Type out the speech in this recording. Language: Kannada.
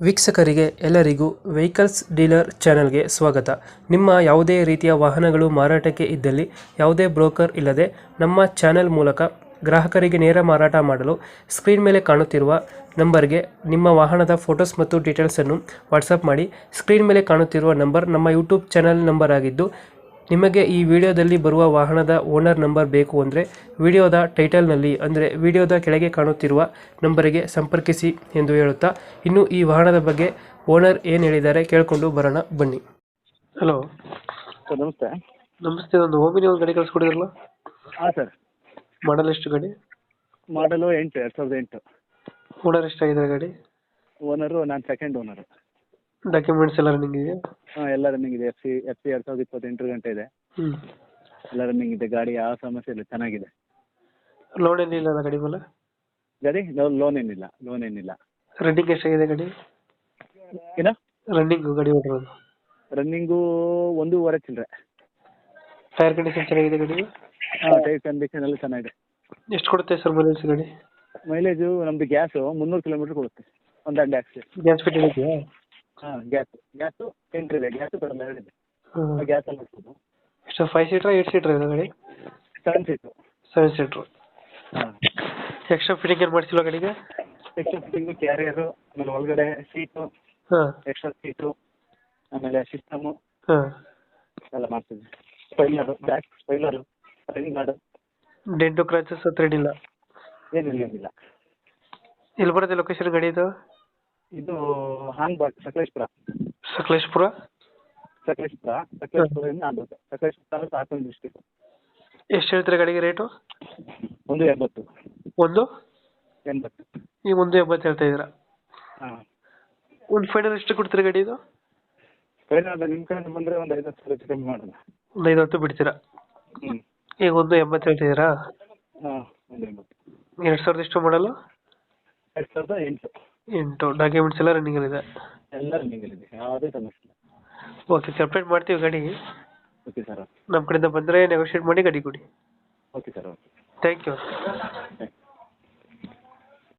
ವೀಕ್ಷಕರಿಗೆ ಎಲ್ಲರಿಗೂ ವೆಹಿಕಲ್ಸ್ ಡೀಲರ್ ಚಾನೆಲ್ಗೆ ಸ್ವಾಗತ. ನಿಮ್ಮ ಯಾವುದೇ ರೀತಿಯ ವಾಹನಗಳು ಮಾರಾಟಕ್ಕೆ ಇದ್ದಲ್ಲಿ ಯಾವುದೇ ಬ್ರೋಕರ್ ಇಲ್ಲದೆ ನಮ್ಮ ಚಾನೆಲ್ ಮೂಲಕ ಗ್ರಾಹಕರಿಗೆ ನೇರ ಮಾರಾಟ ಮಾಡಲು ಸ್ಕ್ರೀನ್ ಮೇಲೆ ಕಾಣುತ್ತಿರುವ ನಂಬರ್ಗೆ ನಿಮ್ಮ ವಾಹನದ ಫೋಟೋಸ್ ಮತ್ತು ಡೀಟೇಲ್ಸನ್ನು ವಾಟ್ಸಪ್ ಮಾಡಿ. ಸ್ಕ್ರೀನ್ ಮೇಲೆ ಕಾಣುತ್ತಿರುವ ನಂಬರ್ ನಮ್ಮ ಯೂಟ್ಯೂಬ್ ಚಾನೆಲ್ ನಂಬರ್ ಆಗಿದ್ದು, ನಿಮಗೆ ಈ ವಿಡಿಯೋದಲ್ಲಿ ಬರುವ ವಾಹನದ ಓನರ್ ನಂಬರ್ ಬೇಕು ಅಂದರೆ ವಿಡಿಯೋದ ಟೈಟಲ್ನಲ್ಲಿ ಅಂದರೆ ವಿಡಿಯೋದ ಕೆಳಗೆ ಕಾಣುತ್ತಿರುವ ನಂಬರಿಗೆ ಸಂಪರ್ಕಿಸಿ ಎಂದು ಹೇಳುತ್ತಾ, ಇನ್ನು ಈ ವಾಹನದ ಬಗ್ಗೆ ಓನರ್ ಏನು ಹೇಳಿದ್ದಾರೆ ಕೇಳಿಕೊಂಡು ಬರೋಣ ಬನ್ನಿ. ಹಲೋ ಸರ್ ನಮಸ್ತೆ. ನಮಸ್ತೆ. ಒಂದು ಓಮಿನಿ ಒಂದು ಗಾಡಿ ಕಳಿಸ್ಕೊಡಿದ್ರಲ್ಲ, ಹಾಂ ಸರ್. ಮಾಡಲ್ ಎಷ್ಟು ಗಾಡಿ? ಮಾಡಲು 2008. ಓನರ್ ಎಷ್ಟಾಗಿದೆ ಗಾಡಿ? ಓನರು ನಾನು ಸೆಕೆಂಡ್ ಓನರು. ಡಾಕ್ಯುಮೆಂಟ್ಸ್ ಎಲ್ಲ ರನ್ನಿಂಗ್ ಇದೆಯಾ? ಹಾಂ, ಎಲ್ಲ ರನ್ನಿಂಗ್ ಇದೆ. ಎಫ್ ಸಿ 2028 ಗಂಟೆ ಇದೆ. ಹ್ಞೂ. ಎಲ್ಲ ರನ್ನಿಂಗ್ ಇದೆ. ಗಾಡಿ ಯಾವ ಸಮಸ್ಯೆ ಇಲ್ಲ, ಚೆನ್ನಾಗಿದೆ. ಲೋನ್ ಏನಿಲ್ಲ ಗಾಡಿ ಮೇಲೆ? ಗಾಡಿ ಲೋನ್ ಏನಿಲ್ಲ. ರನ್ನಿಂಗ್ ಎಷ್ಟಾಗಿದೆ ಗಾಡಿ? ಏನೋ ರನ್ನಿಂಗು ಗಾಡಿ ಹೊಡಿರೋದು? ರನ್ನಿಂಗು 1.5 ಚಿಲ್ಲರೆ. ಟೈರ್ ಕಂಡೀಷನ್ ಚೆನ್ನಾಗಿದೆ ಗಾಡಿ? ಹಾಂ, ಟೈರ್ ಕಂಡೀಷನ್ ಎಲ್ಲ ಚೆನ್ನಾಗಿದೆ. ಎಷ್ಟು ಕೊಡುತ್ತೆ ಸರ್ ಮೈಲೇಜ್ ಗಾಡಿ? ಮೈಲೇಜು ನಮ್ಮದು ಗ್ಯಾಸು 300 ಕಿಲೋಮೀಟ್ರ್ ಕೊಡುತ್ತೆ. ಒಂದು ಅಡ್ಡ ಹಾಕ್ಸಿ. ಗ್ಯಾಸ್ ಫಿಟ್ಟಿಂಗ್ ಇದೆಯಾ? ಹಾಂ, ಗ್ಯಾಸು ಎಂಟ್ರಿದೆ. ಗ್ಯಾಸು ಕಡಿಮೆ ಎರಡಿದೆ. ಹ್ಞೂ. ಗ್ಯಾಸಲ್ಲಿ ಹೋಗ್ಬೋದು. ಎಷ್ಟು 5 ಸೀಟ್ರಾ 8 ಸೀಟ್ರಾ ಇದೆ ಗಾಡಿ? 7 ಸೀಟು. 7 ಸೀಟ್ರು. ಹಾಂ. ಎಕ್ಸ್ಟ್ರಾ ಫಿಟ್ಟಿಂಗ್ ಏನು ಮಾಡಿಸಿಲ್ಲ ಗಾಡಿಗೆ? ಎಕ್ಸ್ಟ್ರಾ ಫಿಟ್ಟಿಂಗು, ಕ್ಯಾರಿಯರು, ಆಮೇಲೆ ಒಳಗಡೆ ಸೀಟು, ಹಾಂ ಎಕ್ಸ್ಟ್ರಾ ಸೀಟು, ಆಮೇಲೆ ಸಿಸ್ಟಮು ಹಾಂ. ಎಲ್ಲ ಮಾಡ್ತೀವಿ. ಸ್ಪೈಲರು, back ಸ್ಪೈಲರು, running guard, dent scratches ಹತ್ರ ಏನಿಲ್ಲ? ಏನಿಲ್ಲ. ಎಲ್ಲಿ ಬರುತ್ತೆ ಲೊಕೇಶನ್ ಗಾಡಿ ಇದು? ಇದು ಹಾನ್ಬಾಗ್, ಸಕಲೇಶ್ಪುರ. ಸಕಲೇಶ್ಪುರ ಸಕಲೇಶ್ಪುರದಿಂದ ಆಗುತ್ತೆ. ಸಕಲೇಶ್ಪುರ ತಾಲೂಕು, ಹಾಸನ ಡಿಸ್ಟಿಕ್. ಎಷ್ಟು ಹೇಳ್ತೀರಾ ಗಾಡಿಗೆ ರೇಟು? 1.80. ಒಂದು 80. ಈ 1.80 ಹೇಳ್ತಾ ಇದ್ದೀರಾ? ಹಾಂ. ಒಂದು ಫೈನಲ್ ಎಷ್ಟು ಕೊಡ್ತೀರಾ ಗಾಡಿ ಇದು? ಫೈನಲ್ ನಿಮ್ಮ ಕಡೆಯಿಂದ ಬಂದರೆ ಒಂದು 50 ಸಾವಿರ ಹೆಚ್ಚು ಕಮ್ಮಿ ಮಾಡೋಣ. ಒಂದು 5-10 ಬಿಡ್ತೀರಾ? ಹ್ಞೂ. ಈಗ 1.80 ಹೇಳ್ತಿದ್ದೀರಾ? ಹಾಂ, 1.80. 2000 ಎಷ್ಟು ಮಾಡಲು? 2008. 8. ಡಾಕ್ಯುಮೆಂಟ್ಸ್ ಎಲ್ಲ ರನ್ನಿಂಗಲ್ಲಿದೆ? ಎಲ್ಲ ರನ್ನಿಂಗಲ್ಲಿದೆ, ಯಾವುದೇ ಸಮಸ್ಯೆ ಇಲ್ಲ. ಓಕೆ, ಕಂಪ್ಲೀಟ್ ಮಾಡ್ತೀವಿ ಗಾಡಿ. Okay sir. ನಮ್ಮ ಕಡೆಯಿಂದ ಬಂದರೆ ನೆಗೋಷಿಯೇಟ್ ಮಾಡಿ ಗಾಡಿ ಕೊಡಿ. Okay sir. Okay. Thank you. Thank you.